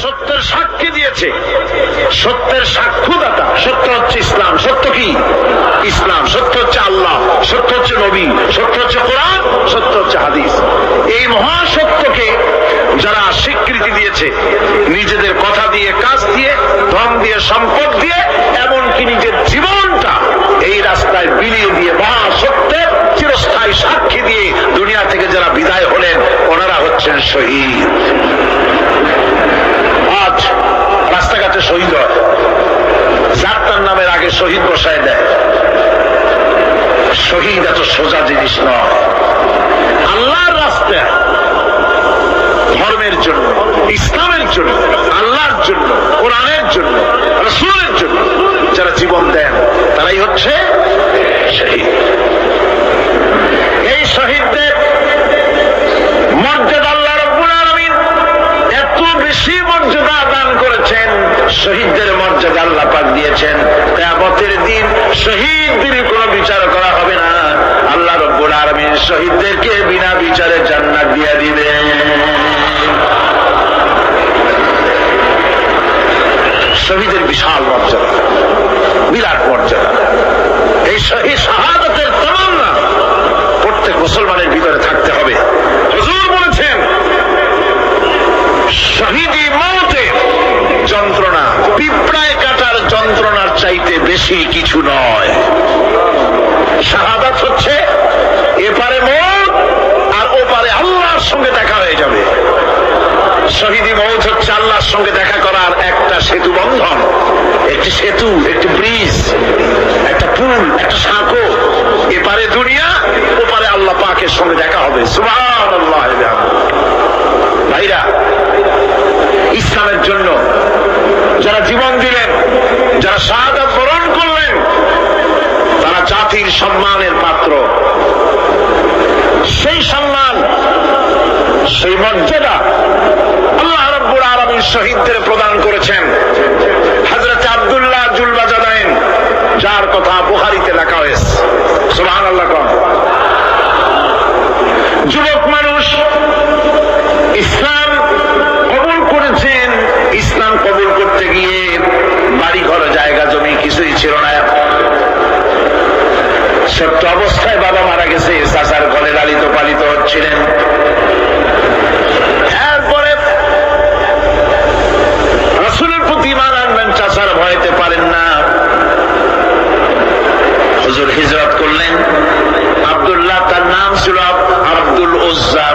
সত্যের সাক্ষী দিয়েছে, সত্যের সাক্ষ্যদাতা। সত্য হচ্ছে ইসলাম। সত্য কি? ইসলাম। সত্য হচ্ছে আল্লাহ, সত্য হচ্ছে নবী, সত্য হচ্ছে কোরআন, সত্য হচ্ছে হাদিস। এই মহাসত্যকে যারা স্বীকৃতি দিয়েছে নিজেদের কথা দিয়ে, কাজ দিয়ে, ধন দিয়ে, সম্পদ দিয়ে, এমনকি নিজের জীবনটা এই রাস্তায় বিলিয়ে দিয়ে মহাসত্যের চিরস্থায়ী সাক্ষী দিয়ে দুনিয়া থেকে যারা বিদায় হলেন ওনারা হচ্ছেন শহীদ। আজ রাস্তাঘাটে শহীদ হয়, যাত্রার নামের আগে শহীদ বসায় দেয়। শহীদ এত সোজা জিনিস নয়। আল্লাহর রাস্তায় ধর্মের জন্য, ইসলামের জন্য, আল্লাহর জন্য, কোরআনের জন্য, রাসূলের জন্য যারা জীবন দেন তারাই হচ্ছে শহীদ। এই শহীদদের মর্যাদা আল্লাহ রাব্বুল আলামিন এত বেশি মর্যাদা দান করেছেন। শহীদদের মর্যাদা আল্লাহ পাক দিয়েছেন কিয়ামতের দিন শহীদদের কোনো বিচার করা হবে না। আল্লাহ রাব্বুল আলামিন শহীদদেরকে বিনা বিচারে জান্নাত দিয়ে দিবেন। শহীদের বিশাল মর্যাদা, বিরাট মর্যাদা। এই শহীদ শাহাদাতের তামান্না প্রত্যেক মুসলমানের ভিতরে থাকতে হবে। হুজুর বলেছেন শহীদি মওতের যন্ত্রণা পিঁপড়ায় কাটার যন্ত্রণার চাইতে বেশি কিছু নয়। শাহাদাত হচ্ছে এপারে মওত আর ওপারে আল্লাহর সঙ্গে দেখা হয়ে যাবে। শহীদি মওত হচ্ছে আল্লাহর সঙ্গে দেখা করার একটা সেতু বন্ধন, একটি সেতু, একটি ব্রিজ, একটা পুল, একটা সাঁকো। এপারে দুনিয়া, ওপারে আল্লাহ পাকের সঙ্গে দেখা হবে। সুবহানাল্লাহ। ভাইরা, ইসলামের জন্য যারা জীবন দিলেন, যারা শাহাদাত বরণ করলেন, তারা জাতির সম্মানের পাত্র। সেই সম্মান, সেই মর্যাদা আল্লাহ রাব্বুল আলামিন শহীদদের প্রদান করেছেন। হযরত আব্দুল্লাহ জুলবাজাদাইন, যার কথা বুখারীতে লেখা হয়েছে। সুবহানাল্লাহ। যুবক মানুষ ইসলাম কবুল করেছেন। ইসলাম কবুল করতে গিয়ে বাড়ি ঘর, জায়গা জমি কিছুই ছিল না। ছোট্ট অবস্থায় বাবা মারা গেছে, চাচার ঘরে লালিত পালিত হচ্ছিলেন। এরপরে রাসূলের প্রতি ঈমান আনবেন, চাচার ভয়তে পারেন না। হুজুর হিজরত করলেন। আব্দুল্লাহ, তার নাম ছিল আব্দুল উজ্জা।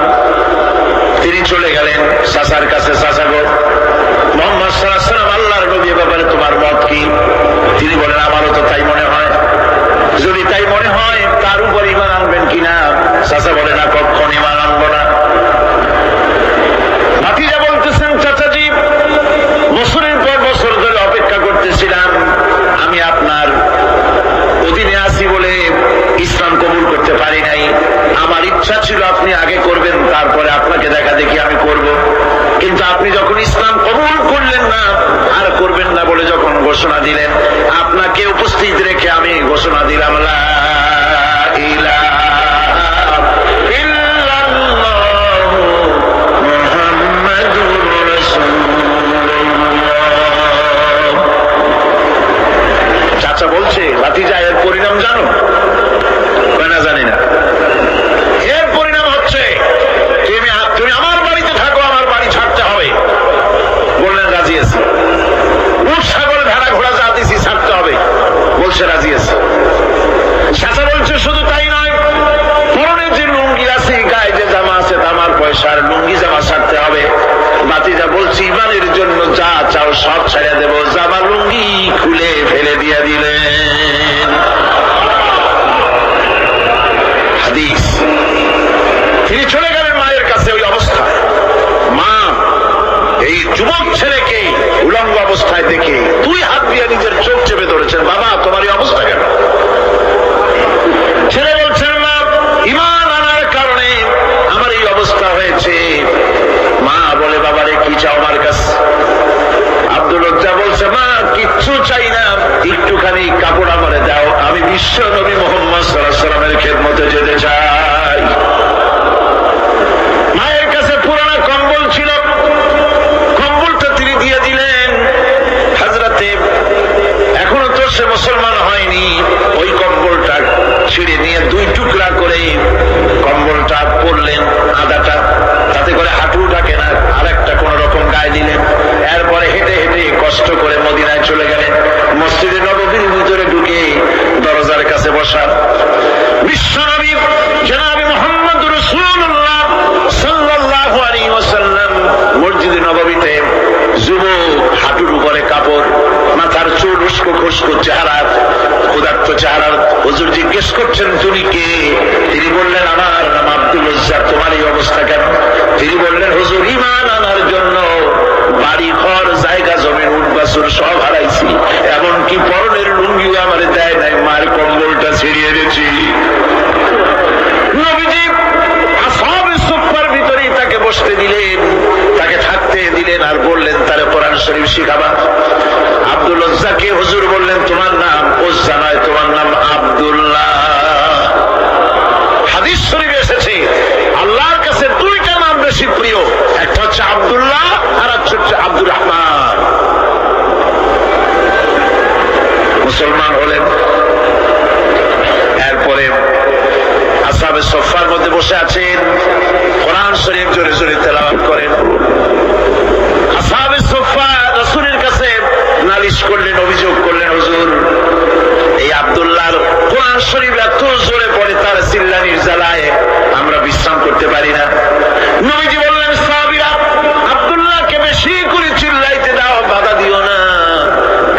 তিনি চলে গেলেন চাচার কাছে। চাচা গো, মুহাম্মদ সাল্লাল্লাহু আলাইহি ওয়াসাল্লাম আল্লাহর নবী, ব্যাপারে তোমার মত কি? তিনি বলেন আমারও তো তাই মনে হয়। যদি তাই মনে হয় তার উপর ঈমান আনবেন কিনা? চাচা বলে না, কখন ঈমান আনবো না। ভাতিজা বলতেছেন চাচাজি, বছরের পর বছর ধরে অপেক্ষা করতেছিলাম, আমি আপনার অধীনে আছি বলে ইসলাম কবুল করতে পারি নাই। আমার ইচ্ছা ছিল আপনি আগে করবেন, তারপরে আপনাকে দেখা দেখি আমি করব। কিন্তু আপনি যখন ইসলাম কবুল করলেন না, আর করবেন না বলে যখন ঘোষণা দিলেন, আপনাকে উপস্থিত রেখে আমি ঘোষণা দিলাম লা ইলাহা ইল্লাল্লাহু মুহাম্মাদুর রাসূলুল্লাহ। চাচা বলছে, ভাতিজা এর পরিণাম জানো? না, জানি না। এর পরিণাম হচ্ছে তুমি আমার বাড়িতে থাকো, আমার বাড়ি ছাড়তে হবে। বললেন রাজি আছি। উট, ছাগল, ভেড়া, ঘোড়া যা দিছি ছাড়তে হবে। বলছে রাজি আছি। চাচা বলছে শুধু তাই নয়, পরনে যে লুঙ্গি আছে, গায়ে যে জামা আছে, তামার পয়সার লুঙ্গি জামা ছাড়তে হবে। ভাতিজা বলছে ঈমানের জন্য যা চাও সব ছেড়ে দেব। জামা লুঙ্গি খুলে ফেলে দিয়ে দিলেন। হাদিস। তিনি চলে গেলেন মায়ের কাছে। ওই অবস্থায় মা এই যুবক ছেলেকে উলঙ্গ অবস্থায় দেখে 2 হাত দিয়ে নিজের চোখ চেপে ধরেছেন। বাবা, তোমার এই অবস্থা কেন? ছেলে বলছেন, মা, ঈমান আনার কারণে আমার এই অবস্থা হয়েছে। মা বলে, বাবারে কি চাও আমার কাছে? আব্দুল উজ্জা বলছে, মা কিচ্ছু চাই না, একটুখানি কাপড় আমারে দাও, আমি বিশ্ব নবী মুহাম্মদ সাল্লাল্লাহু আলাইহি ওয়াসাল্লামের খেদমতে যেতে চাই। মায়ের কাছে পুরানা কম্বল ছিল, কম্বলটা তিনি খুশকু চেহারার, ক্ষুধার্ত চেহারার হুজুর জিজ্ঞেস করছেন তুমি কে? তিনি বললেন আমার নাম আব্দুল উজ্জা। তোমার এই অবস্থা কেন? তিনি বললেন হুজুর ঈমান আনার জন্য বাড়ি ঘর জায়গা জমি উট বাছুর সব হারাইছি, এমনকি পরনের লুঙ্গিও আমার দেয় নাই, মায়ের কম্বলটা ছিড়িয়ে দিয়েছি। নবীজি আসহাবে সুফফার ভিতরেই তাকে বসতে দিলেন, তাকে থাকতে দিলেন, আর বললেন তারে কোরআন শরীফ শিখাবা। আব্দুল উজ্জাকে হুজুর বললেন তোমার নাম উজ্জা নয়, তোমার নাম আব্দুল্লাহ। হাদিস শরীফে এসেছে আল্লাহর কাছে দুইটা নাম বেশি প্রিয়, একটা হচ্ছে আব্দুল্লাহ আর একটা হচ্ছে আব্দুর রহমান। মুসলমান হলেন, এরপরে আসহাবে সুফফার মধ্যে বসে আছেন, কোরআন শরীফ জোরে জোরে তেলাওয়াত করেন। আসহাবে সুফফা রাসূলের কাছে নালিশ করলেন, অভিযোগ করলেন, হুজুর এই আব্দুল্লাহর কোরআন শরীফ এত জোরে পড়ে, তার চিল্লানির জ্বালায় আমরা বিশ্রাম করতে পারি না। নবীজি বললেন সাহাবীরা আব্দুল্লাহকে বেশি করে চিল্লাইতে দাও, বাধা দিও না,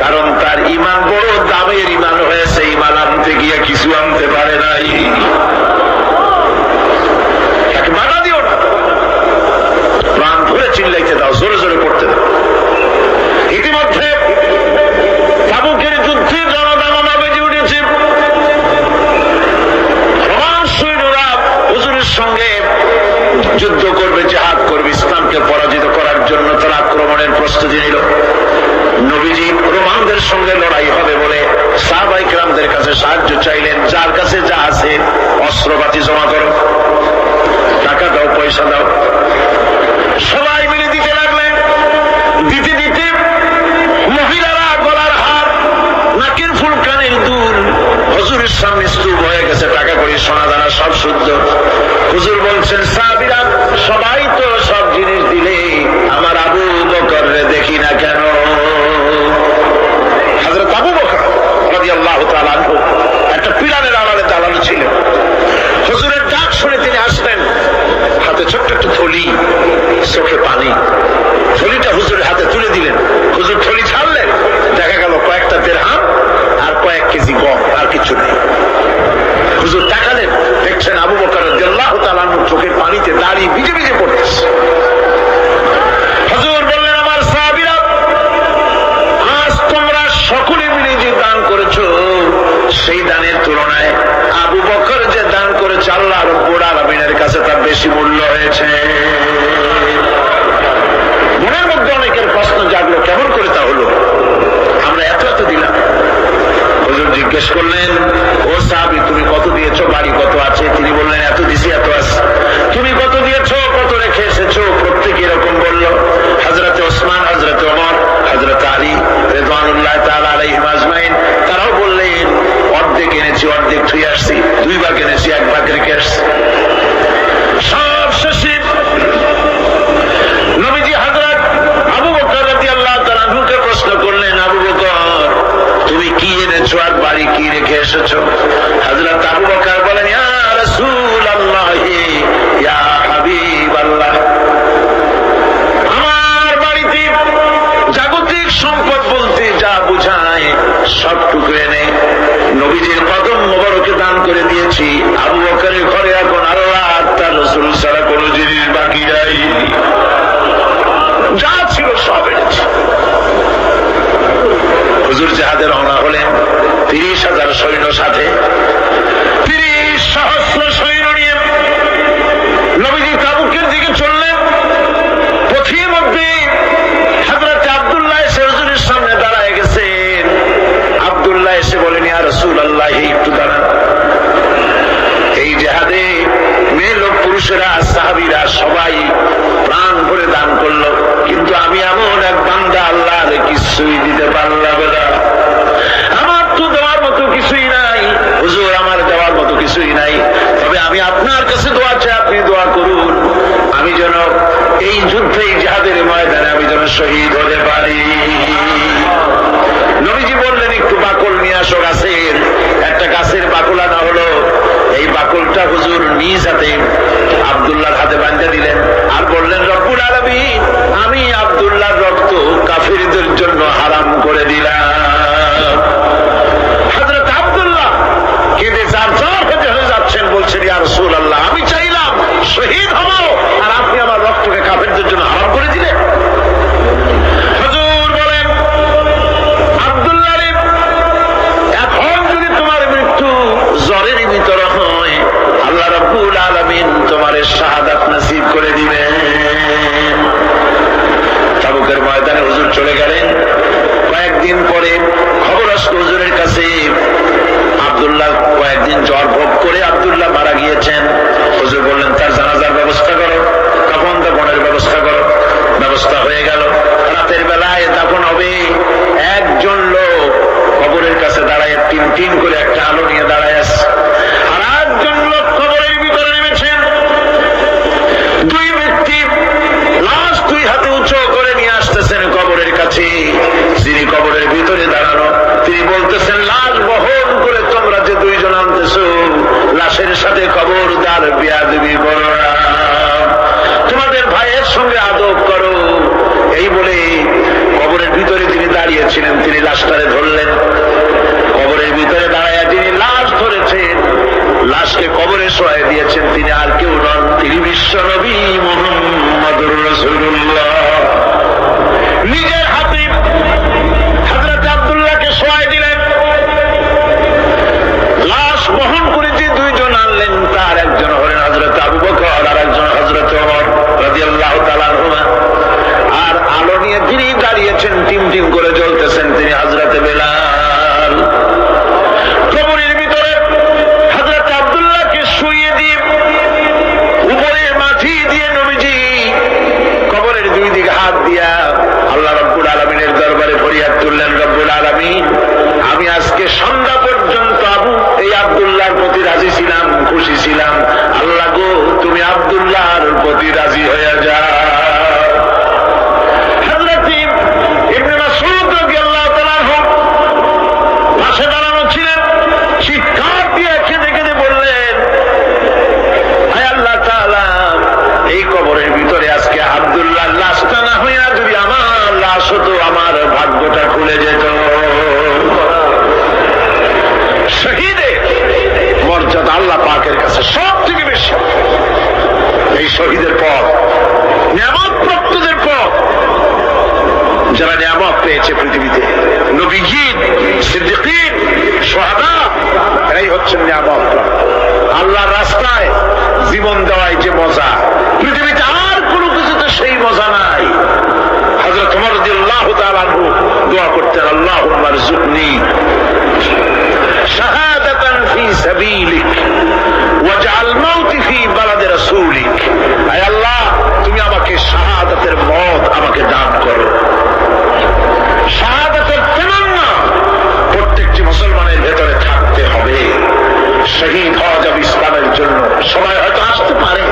কারণ তার ঈমান বড় দামের ঈমান হয়েছে, ঈমান আনতে গিয়ে কিছু আনতে পারে নাই, তাকে বাধা দিও না, প্রাণ ভরে চিল্লাইতে দাও, জোরে জোরে পড়তে দাও। ইতিমধ্যে তাবুকের যুদ্ধে জনদাননা বেজে উঠেছে। রোমান সৈন্যরা হুজুরের সঙ্গে যুদ্ধ করবে, জিহাদ করবে, ইসলামকে পরাজিত করার জন্য তারা আক্রমণের প্রস্তুতি নিল। নবীজি রোমানদের সঙ্গে লড়াই হবে বলে সাহাবায়ে কেরামদের কাছে সাহায্য চাইলেন, যার কাছে যা আছে অস্ত্রপাতি জমা করো, টাকা দাও, পয়সা দাও। সবাই মিলে দিতে লাগলেন। দিতে দিতে মহিলারা গলার হার, নাকের ফুল, কানের দুল হুজুরের সামনে স্তূপ হয়ে গেছে, টাকা করি সোনা দানা সব শুদ্ধ। হুজুর বলছেন সাহাবীরা সবাই তো সব জিনিস দিলে, আমার আবু বকররে দেখি না কেন? হযরত আবু বকর রাদিয়াল্লাহু তাআলা আনহু একটা পিলারের আড়ালে দাঁড়ানো ছিলেন। হুজুরের ডাক শুনে তিনি আসলেন, হাতে ছোট্ট একটা থলি, চোখে পানি। থলিটা হুজুরের হাতে তুলে দিলেন। হুজুর থলি ছাড়লেন, দেখা গেল কয়েকটা দিরহাম আর কয়েক কেজি গম, আর কিছু নেই। হুজুর তাকালেন, দেখছেন আবু বকর রাদিয়াল্লাহু তাআলা আনহু চোখের পানিতে দাঁড়িয়ে ভিজে ভিজে পড়তেছে। হুজুর বললেন আমার সাহাবীরা আজ তোমরা সকলে মিলে যে দান করেছো, সেই দানের তুলনায় আবু বকর যে দান করেছে আল্লাহ রাব্বুল আলামিনের কাছে তার বেশি মূল্য হয়েছে। মনের মধ্যে অনেকের প্রশ্ন জাগলো, কেমন করে তা হলো? আমরা এত এত দিলাম। হুজুর জিজ্ঞেস করলেন ও সাহাবী তুমি কত দিয়েছো, বাড়ি কত আছে? তিনি বললেন এত দিছি, এত আছে। তুমি কত দিয়েছো, কত রেখে এসেছো? প্রত্যেকে এরকম বলল। হযরতে ওসমান, হযরতে ওমর, হযরতে আলী রিদওয়ানুল্লাহ তাআলা আলাইহিম আজমাইন তারাও বললেন অর্ধেক এনেছি, অর্ধেক থুয়ে আসছি, 2 ভাগ এনেছি, 1 ভাগ রেখে আসছি। সব শেষে নবীজি হযরত আবু বকর রাদিয়াল্লাহু তাআলা আনহুকে প্রশ্ন করলেন, আবু বকর তুমি কি এনেছো আর বাড়ি কি রেখে এসেছো? হযরত আবু বকর বলেন ইয়া রাসূলুল্লাহ, ইয়া হাবিবাল্লাহ, আমার বাড়িতে জাগতিক সম্পদ বলতে যা বুঝায় সবটুকু এনে নবীজির কদম মোবারকে দান করে দিয়েছি। আবু বকরের ঘরে এখন আল্লাহ আর তার রাসূল ছাড়া কোনো জিনিস বাকি নাই, যা ছিল সব এনেছি। হুজুর জিহাদে রওনা হলেন 30,000 সৈন্য সাথে, 30 সহস্র সৈন্য নিয়ে নবীজি তাবুকের দিকে চললেন। পথের মধ্যে হযরত আব্দুল্লাহ এসে হুজুরের সামনে দাঁড়ায় গেছেন। আব্দুল্লাহ এসে বলেন ইয়া রাসূলুল্লাহ একটু দাঁড়ান। এই জিহাদে মেয়ে লোক, পুরুষেরা, সাহাবীরা সবাই প্রাণ ভরে দান করলো, কিন্তু আমি এমন এক বান্দা আল্লাহর কিছুই দিতে পারলাম না। আমার তো দেওয়ার মতো কিছুই নাই হুজুর, আমার দেওয়ার মতো কিছুই নাই। তবে আমি আপনার কাছে দোয়া চাই, আপনি দোয়া করুন আমি যেন এই যুদ্ধে, এই জিহাদের ময়দানে আমি যেন শহীদ হতে পারি। নবীজি বললেন একটু বাকল নিয়ে আসো গাছের। একটা গাছের বাকল আনা হলো। এই বাকলটা হুজুর নিজ হাতে আব্দুল্লাহর হাতে বাঁধা দিলেন আর বললেন রব্বুল আলামিন আমি আব্দুল্লাহর রক্ত কাফিরদের জন্য হারাম করে দিলাম। চলে গেলেন। কয়েকদিন পরে খবর আসলো হুজুরের কাছে, আব্দুল্লাহ কয়েকদিন জ্বর ভোগ করে আব্দুল্লাহ মারা গিয়েছেন। হুজুর বললেন তার জানাজার ব্যবস্থা করো, কাফন দাফনের ব্যবস্থা করো। ব্যবস্থা হয়ে গেল। রাতের বেলায় দাফন হবে। একজন লোক কবরের কাছে দাঁড়ায় টিন টিন করে একটা আলো নিয়ে দাঁড়ায় আছে, আর একজন লোক কবরের ভিতরে নেমেছেন। দুই ব্যক্তি লাশ দুই হাতে উঁচু করে নিয়ে আসতেছেন কবরের কাছে। যিনি কবরের ভিতরে দাঁড়ানো তিনি বলতেছেন, লাশ বহন করে তোমরা যে দুইজন আনতেছো, লাশের সাথে খবরদার বেয়াদবি করো না, তোমাদের ভাইয়ের সঙ্গে আদব করো। এই বলে কবরের ভিতরে তিনি দাঁড়িয়েছিলেন, তিনি লাশটারে ধরলেন। কবরের ভিতরে দাঁড়াইয়া তিনি লাশ ধরেছেন, লাশকে কবরে শোয়াই দিয়েছেন। তিনি আর কেউ নন, তিনি বিশ্ব নবী মুহাম্মদুর রাসূলুল্লাহ। নিজের হাতে হযরত আব্দুল্লাহকে শোয়াই দিলেন। লাশ বহন করে যে দুইজন আনলেন, তার একজন হলেন হযরত আবু বকর, আর একজন হযরত ওমর রাদিয়াল্লাহু তাআলা আনহুমা। আর আলো নিয়ে তিনি দাঁড়িয়েছেন, টিম টিম করে জ্বলতেছেন, তিনি হযরত বেলাল। কবরের ভিতরে হযরত আব্দুল্লাহকে শুইয়ে দিয়ে উপরে মাটি দিয়ে নবীজি কবরের দুই দিকে হাত দিয়া আল্লাহ রাব্বুল আলামিনের দরবারে ফরিয়াদ তুললেন, রব্বুল আলামিন, আমি আজকে সন্ধ্যা পর্যন্ত এই আব্দুল্লাহর প্রতি রাজি ছিলাম, খুশি ছিলাম। আল্লাহ গো, তুমি আব্দুল্লাহর প্রতি রাজি হয়ে যাও। হযরত ইবনে মাসউদ রাদিয়াল্লাহু তাআলা আনহু পাশে দাঁড়ানো ছিলেন, চিৎকার দিয়ে কেঁদে কেঁদে বললেন, হে আল্লাহ তাআলা, এই কবরের ভিতরে আজকে আব্দুল্লাহর লাশটা না হইয়া যদি আমার লাশ হতো, আমার ভাগ্যটা খুলে যেত। শহীদের মর্যাদা আল্লাহ পাকের কাছে সব থেকে বেশি। এই শহীদের পথ, নিয়ামত প্রাপ্তদের পথ, যারা নিয়ামত পেয়েছে পৃথিবীতে, নবীগণ, সিদ্দিকীন, শুহাদা, এরাই হচ্ছেন নিয়ামত প্রাপ্ত। আল্লাহর রাস্তায় জীবন দেওয়ায় যে মজা, পৃথিবীতে আর কোনো কিছুতে সেই মজা নাই। হযরত ওমর রাদিয়াল্লাহু তাআলা আনহু দোয়া করতেন, আল্লাহুম্মা রযুকনি শাহাদাতান ফি সাবিলিক ওয়াজআল মাউতি ফি বালাদি রাসূলিক। হে আল্লাহ, তুমি আমাকে শাহাদাতের মওত আমাকে দান করো। শাহাদাতের তামান্না প্রত্যেকটি মুসলমানের ভেতরে থাকতে হবে। শহীদ হওয়া যাবে ইসলামের জন্য। সময় হয়তো আসতে পারে,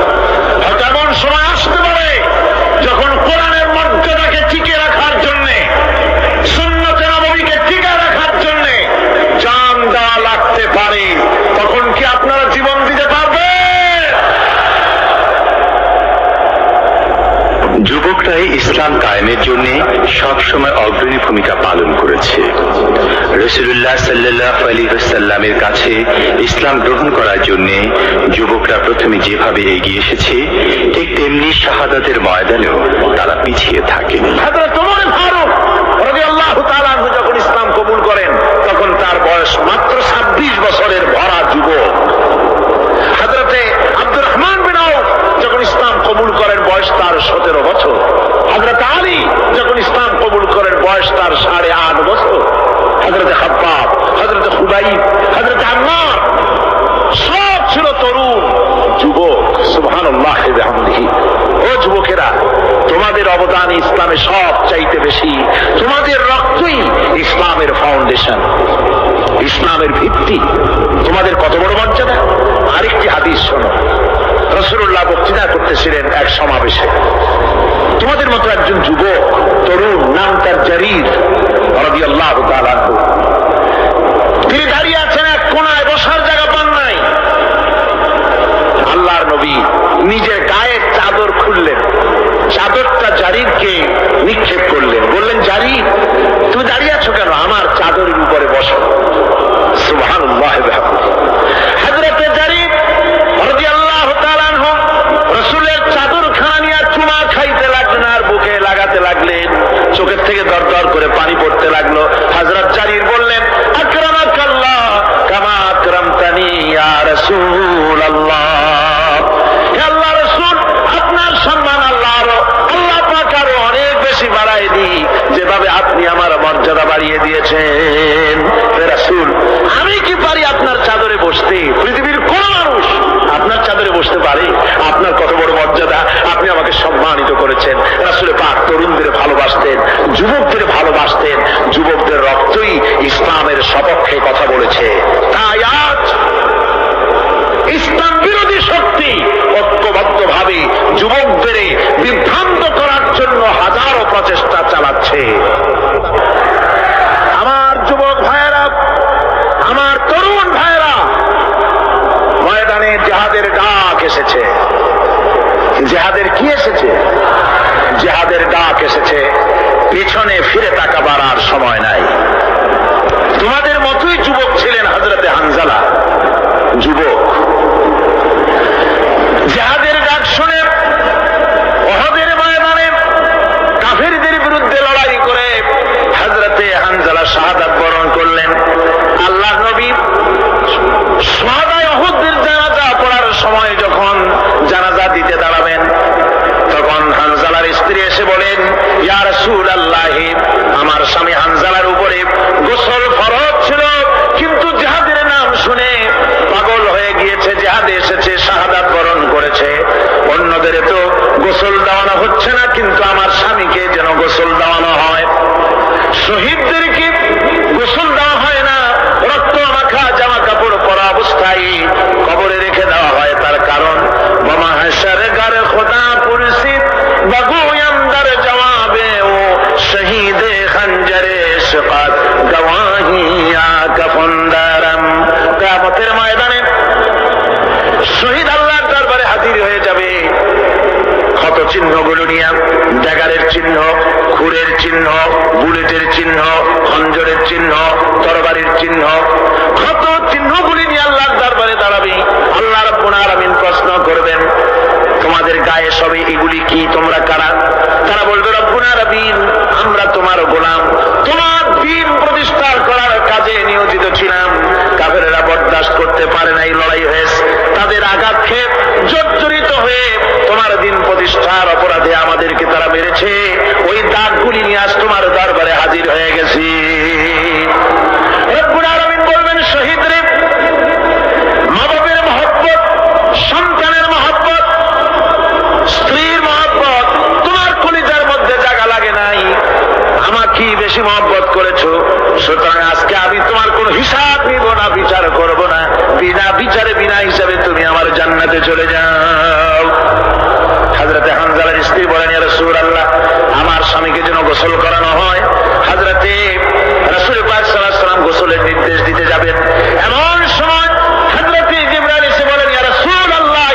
হয়তো এমন সময় আসতে পারে যখন কোরআনের মর্যাদাকে টিকে রাখার জন্য, সুন্নতে নববীকে টিকে রাখার জন্য জান দেওয়া লাগতে পারে। তখন কি আপনারা জীবন দিতে পারবেন? যুবকরাই ইসলাম কায়েমের জন্য সবসময় অগ্রণী ভূমিকা পালন করেছে। রাসূলুল্লাহ সাল্লাল্লাহু আলাইহি ওয়াসাল্লামের কাছে ইসলাম গ্রহণ করার জন্য যুবকরা প্রথমে যেভাবে এগিয়ে এসেছে, ঠিক তেমনি শাহাদাতের ময়দানেও তারা পিছিয়ে থাকেনি। হযরত ওমর ফারুক রাদিয়াল্লাহু তাআলা আনহু যখন ইসলাম কবুল করেন, তখন তার বয়স মাত্র 26 বছরের ভরা যুবক। হযরতে আব্দুর রহমান বিন আউফ যখন ইসলাম কবুল করেন, বয়স তার 17 বছর। হযরত আলী যখন ইসলাম কবুল করেন, বয়স তার 8.5 বছর। হযরতে খাব্বাব, হযরতে খুবাইব, হযরতে আম্মার সব ছিল তরুণ যুবক। সুবহানাল্লাহ ওয়া বিহামদিহি। ও যুবকেরা, তোমাদের অবদান ইসলামে সব চাইতে বেশি। তোমাদের রক্তই ইসলামের ফাউন্ডেশন, ইসলামের ভিত্তি। তোমাদের কত বড় মর্যাদা। আরেকটি হাদিস শোনো। রাসূলুল্লাহ বক্তৃতা করতেছিলেন এক সমাবেশে। তোমাদের মতো একজন যুবক, তরুণ, নাম তার জারীর রাদিয়াল্লাহু তাআলা আনহু, তিনি দাঁড়িয়ে আছেন এক কোনায়, বসার জায়গা পান নাই। আল্লাহর নবী নিজের গায়ের চাদর খুললেন, চাদরটা জারীরকে নিক্ষেপ করলেন, বললেন, জারীর, তুমি দাঁড়িয়ে আছো কেন? আমার চাদরের উপরে বসো। সুবহানাল্লাহ ওয়া বিহামদিহি। হযরতে জারীর রাদিয়াল্লাহু তাআলা আনহু রাসূলের চাদর খানা নিয়ে চুমা খাইতে লাগলেন, আর বুকে লাগাতে লাগলেন। চোখের থেকে দরদর করে পানি পড়তে লাগলো। হযরত জারীর বললেন, আকরামাকাল্লাহ কামা আকরামতানি ইয়া রাসূলুল্লাহ। হে আল্লাহর রাসূল, আপনার সম্মান আল্লাহ পাক আরো অনেক বেশি বাড়ায় দিই, যেভাবে বাড়িয়ে দিয়েছেন। হে রাসূল, আমি কি পারি আপনার চাদরে বসতে? পৃথিবীর কোন মানুষ আপনার চাদরে বসতে পারে? আপনার কত বড় মর্যাদা, আপনি আমাকে সম্মানিত করেছেন। রাসূল পাক তরুণদের ভালোবাসতেন, যুবকদের ভালোবাসতেন। যুবকদের রক্তই ইসলামের সপক্ষে কথা বলেছে। তাই আজ ইসলাম বিরোধী শক্তি ঐক্যবদ্ধভাবে যুবকদের বিভ্রান্ত করার জন্য হাজারো প্রচেষ্টা চালাচ্ছে। আমার যুবক ভাইয়েরা, আমার তরুণ ভাইয়েরা, ময়দানে জিহাদের ডাক এসেছে। জিহাদের কি এসেছে? জিহাদের ডাক এসেছে। পিছনে ফিরে তাকাবার আর সময় নাই। তোমাদের মতোই যুবক ছিলেন হযরতে হানজালা, যুবক। জিহাদের ডাক শুনে উহুদের ময়দানে কাফিরদের বিরুদ্ধে লড়াই করে হযরতে হানজালা শাহাদাত বরণ করলেন। আল্লাহর নবী শুহাদায়ে উহুদের জানাজা পড়ার সময় যখন জানাজা দিতে দাঁড়াবেন, তখন হানজালার স্ত্রী এসে বলেন, ইয়া রাসূলুল্লাহ, আমার স্বামী হানজালার উপরে গোসল ফরজ ছিল, কিন্তু জিহাদের নাম শুনে পাগল হয়ে গিয়েছে। জিহাদে এসেছে, শাহাদাত বরণ করেছে। অন্যদের তো গোসল দেওয়ানো হচ্ছে না, কিন্তু আমার স্বামীকে যেন গোসল দেওয়ানো হয়। শহীদদেরকে গোসল দেওয়া হয় না, রক্ত মাখা জামা কাপড় পরা অবস্থায় কবরে রেখে দেওয়া হয়। তার কারণ মামা হাসার গারে খোদা পুরসিদ বাগুয়াম দার জবাবে ও শহীদে খঞ্জরে শিকাত গওয়াহিয়া কফন্দারম। কিয়ামতের ময়দানে শহীদ আল্লাহর দরবারে হাজির হয়ে যাবে। ক্ষত চিহ্নগুলো নিয়ে, ড্যাগারের চিহ্ন, খুরের চিহ্ন, বুলেটের চিহ্ন, খঞ্জরের চিহ্ন, তরবারির চিহ্ন, ক্ষত চিহ্নগুলি নিয়ে আল্লাহর দরবারে দাঁড়াবে। আল্লাহ রাব্বুল আলামিন প্রশ্ন করবেন, তোমাদের গায়ে সবে এগুলি কি? তোমরা কারা? তারা বলবে, রব্বুল আলামিন, আমরা তোমার গোলাম, তোমার দ্বীন প্রতিষ্ঠা করার কাজে নিয়োজিত ছিলাম। কাফেরেরা বরদাস্ত করতে পারে নাই, লড়াই হয়েছে। তাদের আঘাত খেয়ে জর্জরিত হয়ে তোমার দ্বীন প্রতিষ্ঠার অপরাধে আমাদেরকে তারা মেরেছে। ওই দাগগুলি নিয়ে আজ তোমার দরবারে হাজির হয়ে গেছি। রব্বুল আলামিন বলবেন, শহীদ রে, মা বাবের মহব্বত, সন্তানের মহব্বত, স্ত্রীর মহব্বত তোমার কলিজার মধ্যে জায়গা লাগে নাই, আমাকে বেশি মহব্বত করেছো। সুতরাং আজকে আমি তোমার কোন হিসাব নিব না, বিচার করব না। বিনা বিচারে, বিনা হিসাবে তুমি আমার জান্নাতে চলে যাও। হযরতে হানজালার স্ত্রী বলেন, ইয়া রাসূলুল্লাহ, আমার স্বামীকে যেন গোসল করানো হয়। হযরতে রাসূল পাক সাল্লাল্লাহু আলাইহি ওয়াসাল্লাম গোসলের নির্দেশ দিতে যাবেন। এমন সময় হযরতে জিবরাইল এসে বলেন, ইয়া রাসূলুল্লাহ,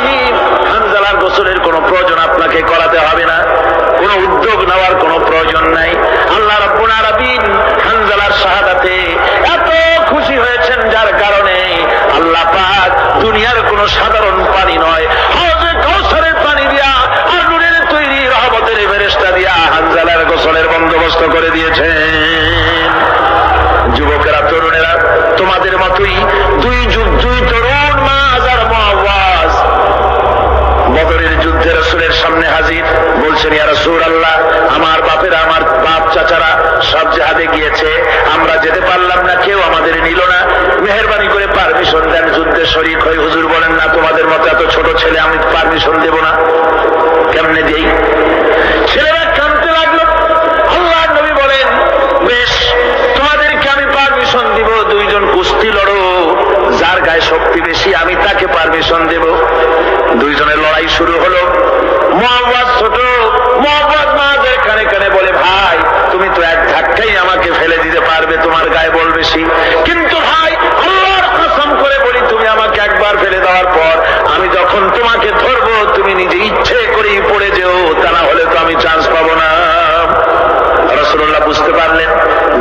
হানজালার গোসলের কোনো প্রয়োজন আপনাকে করাতে হবে না, কোনো উদ্যোগ নেওয়ার কোনো প্রয়োজন নাই। আল্লাহ রাব্বুল আলামিন হানজালার শাহাদাতে এত খুশি হয়েছেন, যার কারণে আল্লাহ পাক দুনিয়ার কোনো সাধারণ পানি নয়, হাউজে কাউসারের পানি দিয়া আর নূরের তৈরি রহমতের ফেরেশতা দিয়া হানজালার গোসলের বন্দোবস্ত করে দিয়েছেন। যুবকেরা, তরুণেরা, তোমাদের মতোই দুই তরুণ মাঝ আর মুআওয়াজ বদরের যুদ্ধে রাসূলের সামনে হাজির। বলছেন, ইয়া রাসূলুল্লাহ, আমার বাপেরা, আমার বাপ চাচারা সব জিহাদে গিয়েছে, আমরা যেতে পারলাম না, কেউ আমাদের নিল না, মেহেরবানি করে পারমিশন দেন, যুদ্ধে শরীক হই। হুজুর বলেন, না, তোমাদের মতো এত ছোট ছেলে আমি পারমিশন দেব না। কেমনে দেই? ছেলেরা কাঁদতে লাগলো। আল্লাহ নবী বলেন, বেশ, তোমাদেরকে আমি পারমিশন দিব, দুইজন কুস্তি লড়ো, যার গায়ে শক্তি বেশি আমি তাকে পারমিশন দেব। দুইজনের লড়াই শুরু হলো। মুআওয়াজ ছোট, মুআওয়াজ মাদের কানে কানে বলে, ভাই, তুমি তো এক ধাক্কাই আমাকে ফেলে দিতে পারবে, তোমার গায়ে বল বেশি, কিন্তু ভাই, আল্লাহর কসম করে বলি, তুমি আমাকে একবার ফেলে দেওয়ার পর আমি যখন তোমাকে ধরবো, তুমি নিজে ইচ্ছে করেই পড়ে যেও, তা না হলে তো আমি চান্স পাবো না। রাসূলুল্লাহ বুঝতে পারলেন,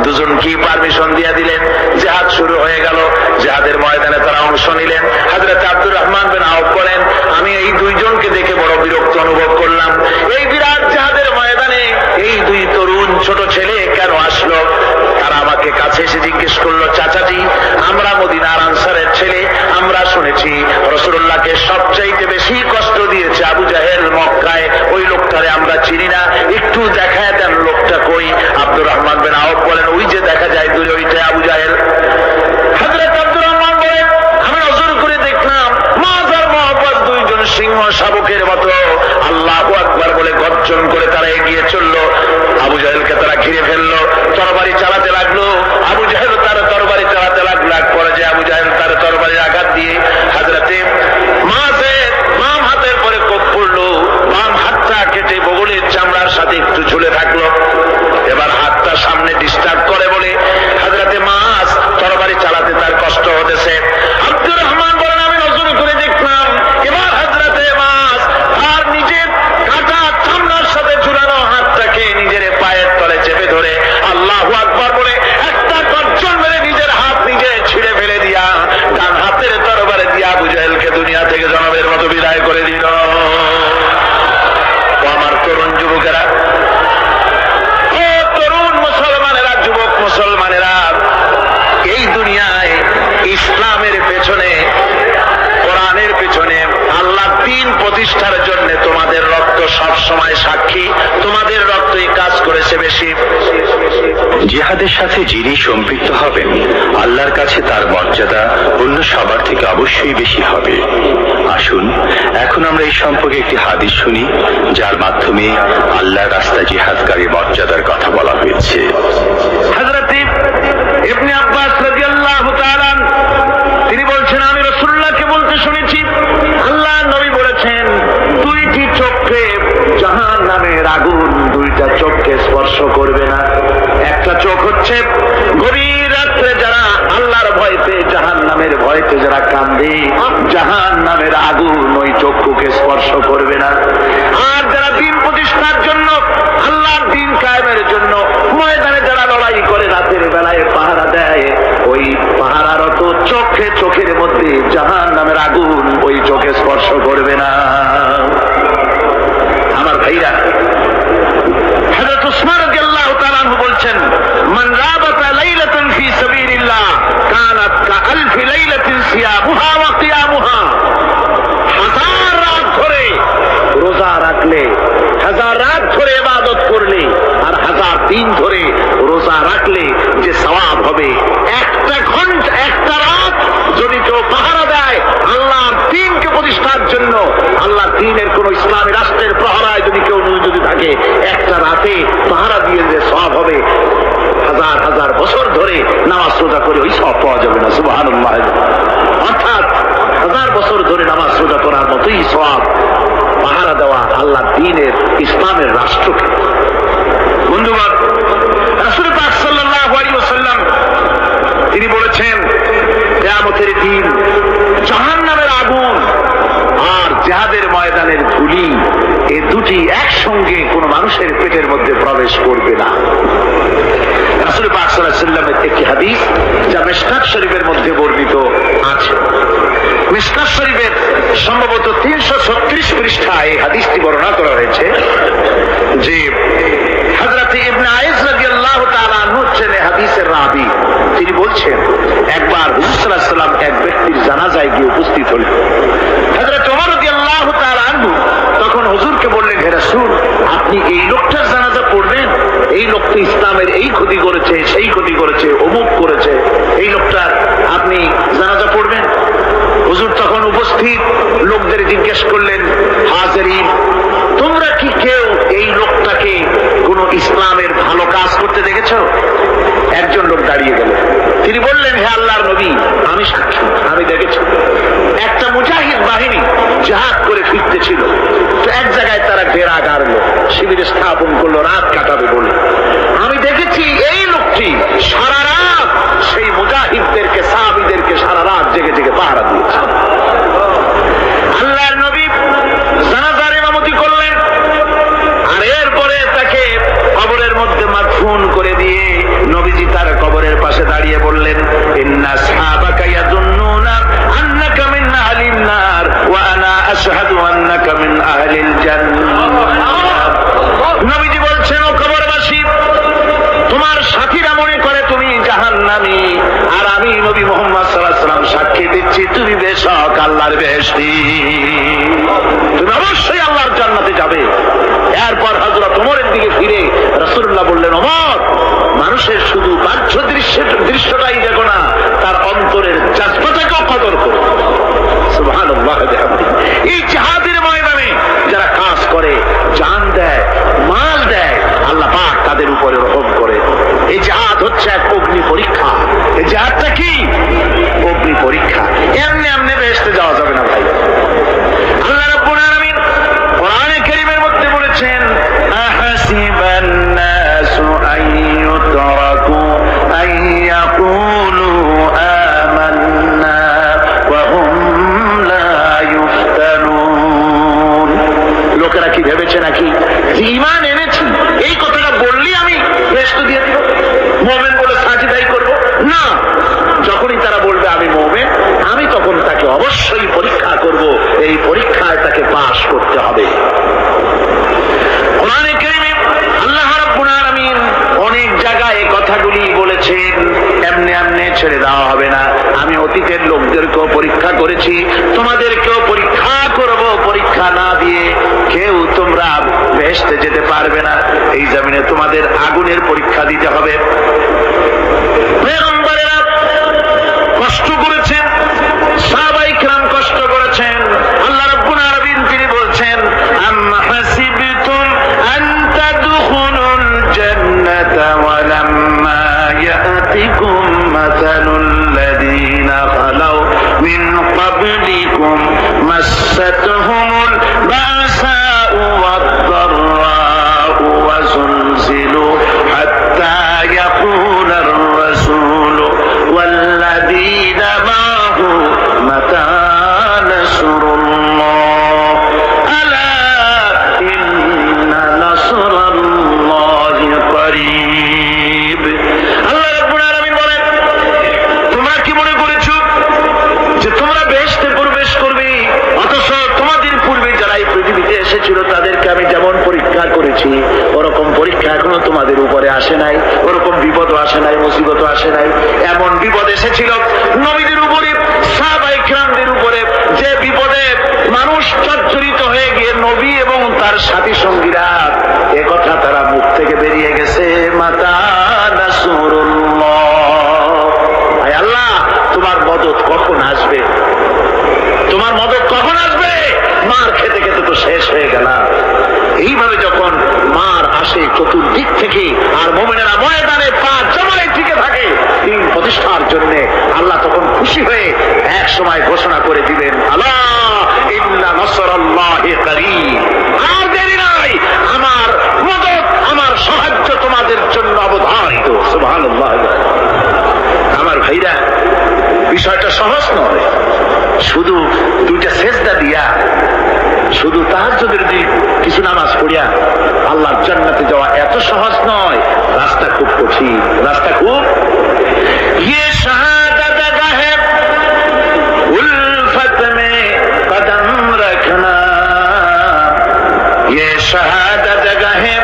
দুজন কি পারমিশন দিয়ে দিলেন। জিহাদ শুরু হয়ে গেল। জিহাদের ময়দানে তারা অংশ নিলেন। হযরত আব্দুর রহমান বিন আওফ বলেন, আমি এই দুইজনকে দেখে বড় বিরক্ত অনুভব করলাম। এই বিরাট জিহাদের ময়দানে এই দুই তরুণ ছোট ছেলে কেন আসলো? তারা আমাকে কাছে এসে জিজ্ঞেস করলো, চাচাজি, আমরা মদিনার আনসারের ছেলে, আমরা শুনেছি রাসূলুল্লাহকে সবচাইতে বেশি কষ্ট দিয়েছে আবু জাহেল মক্কায়, ওই লোকটারে আমরা চিনি না, একটু দেখায় দেন লোকটা কই। আব্দুর রহমান বিন আওফ বলেন, ওই যে দেখা যায় জিহাদের সাথে যিনি সম্পৃক্ত হবেন আল্লাহর কাছে তার মর্যাদা অন্য সবার থেকে অবশ্যই বেশি হবে। আসুন এখন আমরা এই সম্পর্কে একটি হাদিস শুনি, যার মাধ্যমে আল্লাহর রাস্তায় জিহাদকারীর মর্যাদার কথা বলা হয়েছে। হযরত ইবনে আব্বাস রাদিয়াল্লাহু তাআলা তিনি বলছেন, আমি রাসূলুল্লাহকে বলতে শুনেছি, আল্লাহর নবী বলেছেন, দুইটি চোখে জাহান্নামের আগুন দুইটা চোখকে স্পর্শ করবে না। একটা চোখ হচ্ছে গভীর রাত্রে যারা আল্লাহর ভয়তে জাহান্নামের ভয়তে যারা কান্দে, জাহান্নামের আগুন ওই চক্ষুকে স্পর্শ করবে না। আর যারা দিন প্রতিষ্ঠার জন্য, আল্লাহর দিন কায়েমের জন্য ময়দানে যারা লড়াই করে, রাতের বেলায় পাহারা দেয়, ওই পাহারারত চোখের মধ্যে জাহান্নামের আগুন ওই চোখে স্পর্শ করবে না। আমার ভাইরা, হযরত উসমান রাদিয়াল্লাহু তাআলা আনহু বলছেন, মান রাবাতা লাইলাতান ফি সাবিলিল্লাহ কানাত কাআলফি লাইলাতিন সিয়ামুহা ওয়া কিয়ামুহা। হাজার রাত ধরে রোজা রাখলে, হাজার রাত ধরে ইবাদত করলে, আর হাজার দিন ধরে রোজা রাখলে যে সওয়াব হবে, একটা ঘন্টা একটা রাত যদি কেউ পাহারা দেয় আল্লাহর দ্বীনকে প্রতিষ্ঠার জন্য, আল্লাহর দ্বীনের কোন ইসলামী রাষ্ট্রের প্রহরায় যদি কেউ যদি থাকে, একটা রাতে পাহারা দিয়ে যে সওয়াব হবে, হাজার হাজার বছর ধরে নামাজ রোজা করে ওই সওয়াব পাওয়া যাবে না। সুবহানাল্লাহ। অর্থাৎ হাজার বছর ধরে নামাজ রোজা করার মতোই সওয়াব পাহারা দেওয়া আল্লাহর দ্বীনের ইসলামের রাষ্ট্রকে। বন্ধুগণ, রাসূল পাক সাল্লাল্লাহু আলাইহি ওয়াসাল্লাম তিনি বলেছেন, কিয়ামতের দিন জাহান্নামের আগুন আর জিহাদের ময়দানের ধুলি, এই দুটি একসঙ্গে কোন মানুষের পেটের মধ্যে প্রবেশ করবে না। রাসূল পাক সাল্লাল্লাহু আলাইহি ওয়াসাল্লামের একটি হাদিস যা মিশকাত শরীফের মধ্যে বর্ণিত আছে। মিশকাত শরীফের সম্ভবত 336 পৃষ্ঠায় এই হাদিসটি বর্ণনা করা হয়েছে যে হযরত ইবনে আইস রাদিয়াল্লাহু তাআলা আনহু হচ্ছেন এই হাদিসের রাবী। তিনি বলছেন, একবার হুজুর সাল্লাল্লাহু আলাইহি ওয়াসাল্লাম এক ব্যক্তির জানাজায় গিয়ে উপস্থিত হলেন। হযরত ওমর রাদিয়াল্লাহু তাআলা আনহু তখন হুজুরকে বললেন, হে রাসূল, আপনি এই লোকটার জানাজা পড়বেন? এই লোকটা ইসলামের এই ক্ষতি করেছে, সেই ক্ষতি করেছে, অমুক করেছে, এই লোকটার আপনি জানাজা পড়বেন? হুজুর তখন উপস্থিত লোকদের জিজ্ঞেস করলেন, হাজিরিন, তোমরা কি কেউ এই লোকটাকে কোন ইসলামের ভালো কাজ করতে দেখেছ? একজন লোক দাঁড়িয়ে গেল। তিনি বললেন, হে আল্লাহর নবী, আমি সাক্ষী, আমি দেখেছি। একটা মুজাহিদ বাহিনী জিহাদ করে ফিরতেছিল, তো এক জায়গায় তারা ডেরা গাড়লো, শিবির স্থাপন করলো রাত কাটাবে বলে। আমি দেখেছি এই লোকটি সারা রাত সেই মুজাহিদদেরকে, সাহাবীদেরকে সারা রাত জেগে জেগে পাহারা দিয়েছে। আল্লাহর নবী জানাজার ইমামতি করলেন, আর এরপরে তাকে কবরের মধ্যে মাদফুন করে দিয়ে নবীজি তার কবরের পাশে দাঁড়িয়ে বললেন, ইন্না আসহাবাকা ইয়াযুন্নুনা আন্নাকা মিন আহলিন নার ওয়া আনা আশহাদু আন্নাকা মিন আহলিল জান্নাহ। নবীজি বলছেন, ও কবরবাসী, তোমার সাথীরা মনে করে তুমি জাহান্নামী, আর আমি নবী মুহাম্মদ সাল্লাল্লাহু আলাইহি ওয়াসাল্লাম সাক্ষী দিচ্ছি তুমি বেশক আল্লাহর বেহেশতি, তুমি অবশ্যই আল্লাহর জান্নাতে যাবে। এরপর হযরত ওমরের দিকে ফিরে রাসূলুল্লাহ বললেন, ওমর, মানুষের শুধু বাহ্য দৃশ্যটাই দেখো না, তার অন্তরের জাজবাটাকেও কদর করো। সুবহানাল্লাহ। এই জিহাদের ময়দানে যারা কাজ করে, জান দেয়, মাল দেয়, আল্লাহ পাক তাদের উপরে রহম করে। এই জিহাদ হচ্ছে এক অগ্নি পরীক্ষা। এই জিহাদটা কি? অগ্নি পরীক্ষা। এমনি এমনি বেহেশতে যাওয়া যাবে না ভাই। আল্লাহ রাব্বুল আলামিন কোরআনে কারীমের মধ্যে বলেছেন, আহাসিবান নাসু আইয়ুতরাকু আইয়াকুলু আমান্না ওয়া হুম লা ইফতানুন। লোকেরা কি ভেবেছে নাকি যে ঈমান এনেছি, এই কথাটা বললেই আমি বেহেশত দিয়ে দিব, মুমিন বলে সাজদাই করব? না, যখনই তারা বলবে আমি মুমিন, আমি তখন তাকে অবশ্যই পরীক্ষা করব। এই পরীক্ষায় তাকে পাশ করতে হবে। কোরআনে কারীমে আল্লাহ রাব্বুল আলামিন অনেক জায়গায় এই কথাগুলি বলেছেন। এমনি এমনি ছেড়ে দেওয়া হবে না। আমি অতীতের লোকদেরকেও পরীক্ষা করেছি, তোমাদেরকেও পরীক্ষা করব। পরীক্ষা না দিয়ে কেউ তোমরা বেহেশতে যেতে পারবে না। এই জমিনে তোমাদের আগুনের পরীক্ষা দিতে হবে। مستهم البأساء والضراء وزلزلوا حتى يقول الرسول والذين معه متى نصر الله ألا إن نصر الله قريب আল্লাহ রাব্বুল আলামিন বলেন, তোমরা কি মনে করেছো যে তোমরা বেহেশতে প্রবেশ করবে, অথচ তোমাদের পূর্বে যারা এই পৃথিবীতে এসেছিল তাদেরকে আমি যেমন পরীক্ষা করেছি ওরকম পরীক্ষা এখনো তোমাদের উপরে আসে নাই, ওরকম বিপদও আসে নাই, মুসিবতও আসে নাই। এমন বিপদ এসেছিল নবীদের উপরে, সাহাবায়ে কিরামদের উপরে, যে বিপদে মানুষ জর্জরিত হয়ে গিয়ে নবী এবং তার সাথী সঙ্গীরা একথা তারা মুখ থেকে বেরিয়ে গেছে, মাতা নাসরুল্লাহ, আয় আল্লাহ তোমার মদত কখন আসবে, তোমার মদত কখন আসবে, মার খেতে খেতে তো শেষ হয়ে গেলাম। এইভাবে যখন মার আসে চতুর্দিক থেকে আর মুমিনেরা ময়দানে পা জমায়ে টিকে থাকে দিন প্রতিষ্ঠার জন্য, আল্লাহ তখন খুশি হয়ে এক সময় ঘোষণা করে দিবেন, আল্লাহ ইন্না নাসরাল্লাহি করিব, আর দেরি নাই, আমার মদত আমার সাহায্য তোমাদের জন্য অবধারিত। সুবহানাল্লাহ। আমার ভাইরা, বিষয়টা সহজ নয়। শুধু দুইটা সেজদা দিয়া, শুধু তাহাজ্জুদের কিছু নামাজ পড়িয়া আল্লাহর জান্নাতে যাওয়া এত সহজ নয়, রাস্তা খুব কঠিন, রাস্তা খুব। ये शहादत है उल्फत में कदम रखना, ये शहादत है